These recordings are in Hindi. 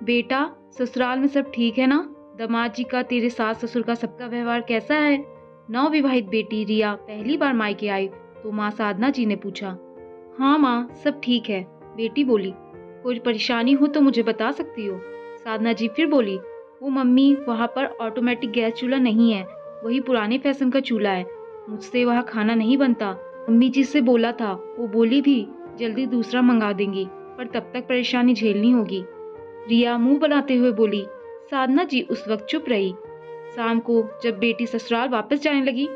बेटा, ससुराल में सब ठीक है ना? दामाद जी का, तेरे सास ससुर का, सबका व्यवहार कैसा है? नवविवाहित बेटी रिया पहली बार मायके आई तो माँ साधना जी ने पूछा। हाँ माँ, सब ठीक है, बेटी बोली। कोई परेशानी हो तो मुझे बता सकती हो। साधना जी फिर बोली, वो मम्मी, वहाँ पर ऑटोमेटिक गैस चूल्हा नहीं है, वही पुराने फैशन का चूल्हा है। मुझसे वहाँ खाना नहीं बनता। मम्मी जी से बोला था, वो बोली भी जल्दी दूसरा मंगा देंगी, पर तब तक परेशानी झेलनी होगी। रिया मुंह बनाते हुए बोली। साधना जी उस वक्त चुप रही। शाम को जब बेटी ससुराल वापस जाने लगी,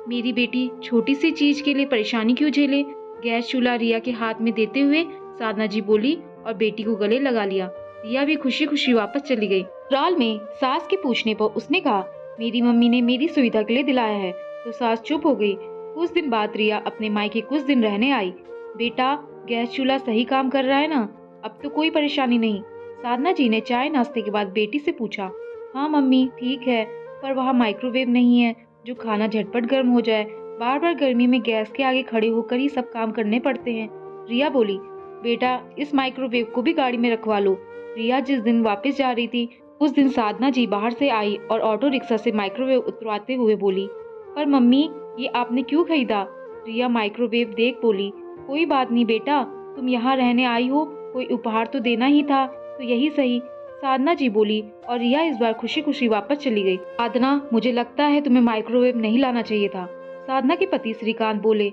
मेरी बेटी छोटी सी चीज के लिए परेशानी क्यों झेले? गैस चूल्हा रिया के हाथ में देते हुए साधना जी बोली और बेटी को गले लगा लिया। रिया भी खुशी खुशी वापस चली गई। ससुराल में सास के पूछने पर उसने कहा, मेरी मम्मी ने मेरी सुविधा के लिए दिलाया है। तो सास चुप हो गई। कुछ दिन बाद रिया अपने मायके कुछ दिन रहने आई। बेटा, गैस चूल्हा सही काम कर रहा है ना? अब तो कोई परेशानी नहीं। साधना जी ने चाय नाश्ते के बाद बेटी से पूछा। हाँ मम्मी, ठीक है, पर वहाँ माइक्रोवेव नहीं है जो खाना झटपट गर्म हो जाए। बार बार गर्मी में गैस के आगे खड़े होकर ही सब काम करने पड़ते हैं। रिया बोली, बेटा, इस माइक्रोवेव को भी गाड़ी में रखवा लो। रिया जिस दिन वापस जा रही थी, उस दिन साधना जी बाहर से आई और ऑटो रिक्शा से माइक्रोवेव उतरवाते हुए बोली, पर मम्मी, ये आपने क्यों खरीदा? रिया माइक्रोवेव देख बोली, कोई बात नहीं बेटा, तुम यहाँ रहने आई हो, कोई उपहार तो देना ही था, तो यही सही। साधना जी बोली और रिया इस बार खुशी खुशी वापस चली गई। साधना, मुझे लगता है तुम्हें माइक्रोवेव नहीं लाना चाहिए था। साधना के पति श्रीकांत बोले,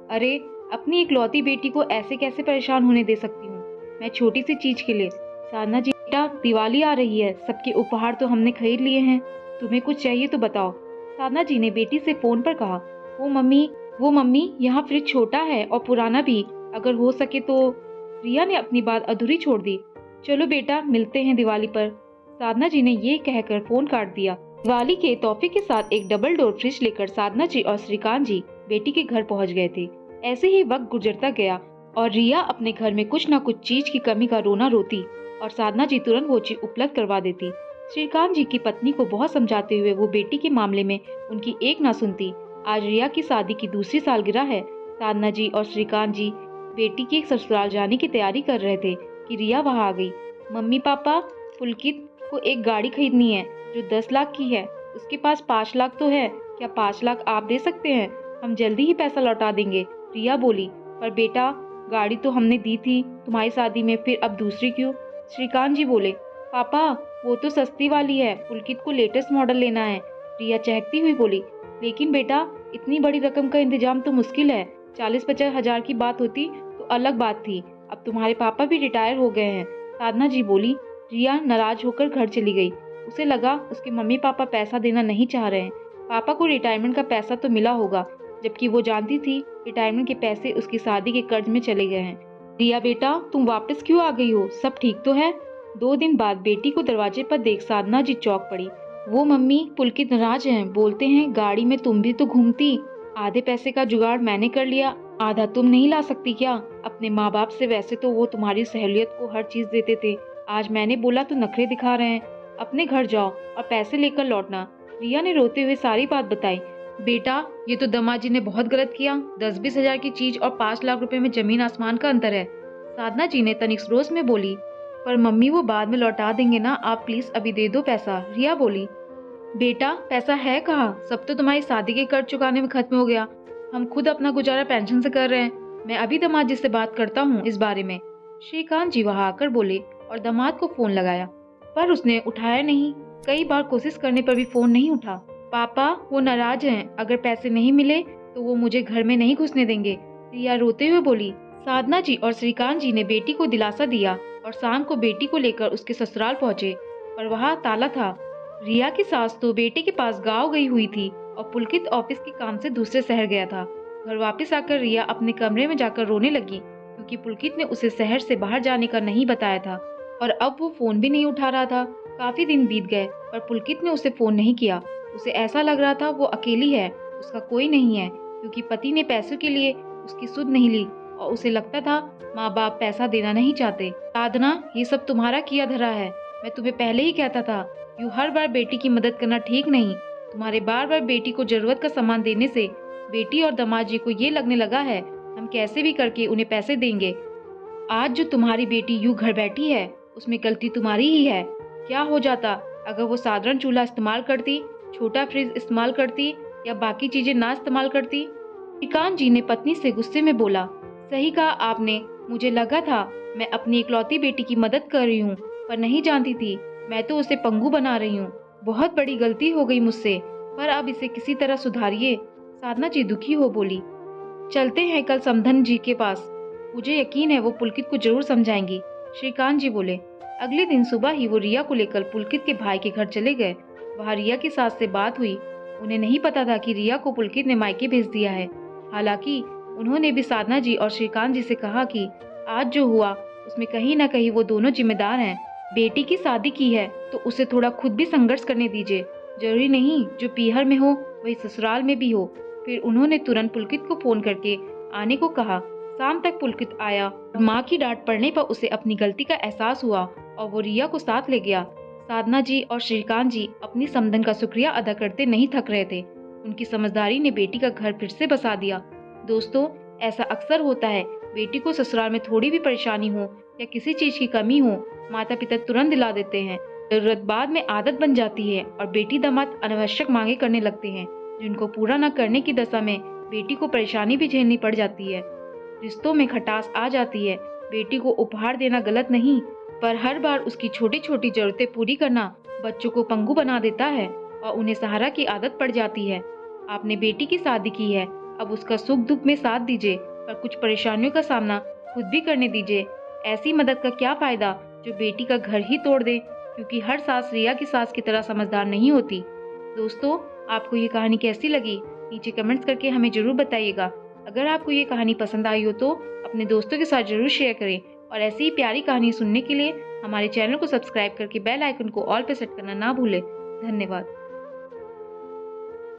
अरे, अपनी इकलौती बेटी को ऐसे कैसे परेशान होने दे सकती हूँ मैं छोटी सी चीज के लिए? साधना जी, बेटा, दिवाली आ रही है, सबके उपहार तो हमने खरीद लिए हैं, तुम्हें कुछ चाहिए तो बताओ। साधना जी ने बेटी से फोन पर कहा, वो मम्मी, यहाँ फ्रिज छोटा है और पुराना भी, अगर हो सके तो। रिया ने अपनी बात अधूरी छोड़ दी। चलो बेटा, मिलते हैं दिवाली पर। साधना जी ने ये कहकर फोन काट दिया। दिवाली के तोहफे के साथ एक डबल डोर फ्रिज लेकर साधना जी और श्रीकांत जी बेटी के घर पहुंच गए थे। ऐसे ही वक्त गुजरता गया और रिया अपने घर में कुछ न कुछ चीज की कमी का रोना रोती और साधना जी तुरंत वो चीज उपलब्ध करवा देती। श्रीकांत जी की पत्नी को बहुत समझाते हुए वो बेटी के मामले में उनकी एक ना सुनती। आज रिया की शादी की दूसरी सालगिरह है। साधना जी और श्रीकांत जी बेटी के ससुराल जाने की तैयारी कर रहे थे कि रिया वहां आ गई। मम्मी पापा, पुलकित को एक गाड़ी खरीदनी है जो 10 लाख की है। उसके पास 5 लाख तो है, क्या 5 लाख आप दे सकते हैं? हम जल्दी ही पैसा लौटा देंगे। रिया बोली, पर बेटा, गाड़ी तो हमने दी थी तुम्हारी शादी में, फिर अब दूसरी क्यों? श्रीकांत जी बोले, पापा, वो तो सस्ती वाली है, पुलकित को लेटेस्ट मॉडल लेना है। रिया चहकती हुई बोली, लेकिन बेटा, इतनी बड़ी रकम का इंतजाम तो मुश्किल है। 40-50 हजार की बात होती तो अलग बात थी। अब तुम्हारे पापा भी रिटायर हो गए हैं। साधना जी बोली। रिया नाराज होकर घर चली गई। उसे लगा उसके मम्मी पापा पैसा देना नहीं चाह रहे हैं। पापा को रिटायरमेंट का पैसा तो मिला होगा, जबकि वो जानती थी रिटायरमेंट के पैसे उसकी शादी के कर्ज में चले गए हैं। रिया बेटा, तुम वापस क्यों आ गई हो? सब ठीक तो है? 2 दिन बाद बेटी को दरवाजे पर देख साधना जी चौंक पड़ी। वो मम्मी, पुलकित नाराज हैं, बोलते हैं गाड़ी में तुम भी तो घूमती। आधे पैसे का जुगाड़ मैंने कर लिया, आधा तुम नहीं ला सकती क्या? अपने माँ बाप से वैसे तो वो तुम्हारी सहूलियत को हर चीज देते थे, आज मैंने बोला तो नखरे दिखा रहे हैं। अपने घर जाओ और पैसे लेकर लौटना। रिया ने रोते हुए सारी बात बताई। बेटा, ये तो दामाद जी ने बहुत गलत किया। 10-20 हजार की चीज और 5 लाख रुपए में जमीन आसमान का अंतर है। साधना जी ने तनिक रोष में बोली, पर मम्मी, वो बाद में लौटा देंगे ना, आप प्लीज अभी दे दो पैसा। रिया बोली, बेटा, पैसा है कहाँ? सब तो तुम्हारी शादी के कर्ज चुकाने में खत्म हो गया। हम खुद अपना गुजारा पेंशन से कर रहे हैं। मैं अभी दामाद जी से बात करता हूँ इस बारे में। श्रीकांत जी वहां आकर बोले और दामाद को फोन लगाया, पर उसने उठाया नहीं। कई बार कोशिश करने पर भी फोन नहीं उठा। पापा, वो नाराज हैं, अगर पैसे नहीं मिले तो वो मुझे घर में नहीं घुसने देंगे। रिया रोते हुए बोली। साधना जी और श्रीकांत जी ने बेटी को दिलासा दिया और शाम को बेटी को लेकर उसके ससुराल पहुंचे, पर वहाँ ताला था। रिया की सास तो बेटे के पास गांव गई हुई थी और पुलकित ऑफिस के काम से दूसरे शहर गया था। घर वापस आकर रिया अपने कमरे में जाकर रोने लगी, क्योंकि पुलकित ने उसे शहर से बाहर जाने का नहीं बताया था और अब वो फोन भी नहीं उठा रहा था। काफी दिन बीत गए पर पुलकित ने उसे फोन नहीं किया। उसे ऐसा लग रहा था वो अकेली है, उसका कोई नहीं है, क्योंकि पति ने पैसों के लिए उसकी सुध नहीं ली और उसे लगता था माँ बाप पैसा देना नहीं चाहते। साधना, ये सब तुम्हारा किया धरा है। मैं तुम्हें पहले ही कहता था, यूँ हर बार बेटी की मदद करना ठीक नहीं। तुम्हारे बार बार बेटी को जरूरत का सामान देने से बेटी और दामाद जी को ये लगने लगा है हम कैसे भी करके उन्हें पैसे देंगे। आज जो तुम्हारी बेटी यूँ घर बैठी है उसमें गलती तुम्हारी ही है। क्या हो जाता अगर वो साधारण चूल्हा इस्तेमाल करती, छोटा फ्रिज इस्तेमाल करती या बाकी चीजें ना इस्तेमाल करती? श्रीकांत जी ने पत्नी से गुस्से में बोला, सही कहा आपने, मुझे लगा था मैं अपनी इकलौती बेटी की मदद कर रही हूँ, पर नहीं जानती थी मैं तो उसे पंगु बना रही हूँ। बहुत बड़ी गलती हो गई मुझसे, पर अब इसे किसी तरह सुधारिए। साधना जी दुखी हो बोली, चलते हैं कल समधन जी के पास, मुझे यकीन है वो पुलकित को जरूर समझाएंगी। श्रीकांत जी बोले। अगले दिन सुबह ही वो रिया को लेकर पुलकित के भाई के घर चले गए। वहाँ रिया की सास से बात हुई। उन्हें नहीं पता था कि रिया को पुलकित ने मायके भेज दिया है। हालांकि उन्होंने भी साधना जी और श्रीकांत जी से कहा कि आज जो हुआ उसमें कहीं ना कहीं वो दोनों जिम्मेदार हैं। बेटी की शादी की है तो उसे थोड़ा खुद भी संघर्ष करने दीजिए। जरूरी नहीं जो पीहर में हो वही ससुराल में भी हो। फिर उन्होंने तुरंत पुलकित को फोन करके आने को कहा। शाम तक पुलकित आया और माँ की डांट पड़ने पर उसे अपनी गलती का एहसास हुआ और वो रिया को साथ ले गया। साधना जी और श्रीकांत जी अपनी समधन का शुक्रिया अदा करते नहीं थक रहे थे। उनकी समझदारी ने बेटी का घर फिर से बसा दिया। दोस्तों, ऐसा अक्सर होता है, बेटी को ससुराल में थोड़ी भी परेशानी हो या किसी चीज की कमी हो, माता पिता तुरंत दिला देते हैं। जरूरत बाद में आदत बन जाती है और बेटी दामाद अनावश्यक मांगे करने लगते हैं, जिनको पूरा न करने की दशा में बेटी को परेशानी भी झेलनी पड़ जाती है। रिश्तों में खटास आ जाती है। बेटी को उपहार देना गलत नहीं, पर हर बार उसकी छोटी छोटी जरूरतें पूरी करना बच्चों को पंगु बना देता है और उन्हें सहारा की आदत पड़ जाती है। आपने बेटी की शादी की है, अब उसका सुख दुख में साथ दीजिए, पर कुछ परेशानियों का सामना खुद भी करने दीजिए। ऐसी मदद का क्या फायदा जो बेटी का घर ही तोड़ दे, क्योंकि हर सास रिया की सास की तरह समझदार नहीं होती। दोस्तों, आपको ये कहानी कैसी लगी नीचे कमेंट्स करके हमें जरूर बताइएगा। अगर आपको ये कहानी पसंद आई हो तो अपने दोस्तों के साथ जरूर शेयर करें और ऐसी ही प्यारी कहानी सुनने के लिए हमारे चैनल को सब्सक्राइब करके बेल आइकन को ऑल पे सेट करना ना भूलें। धन्यवाद।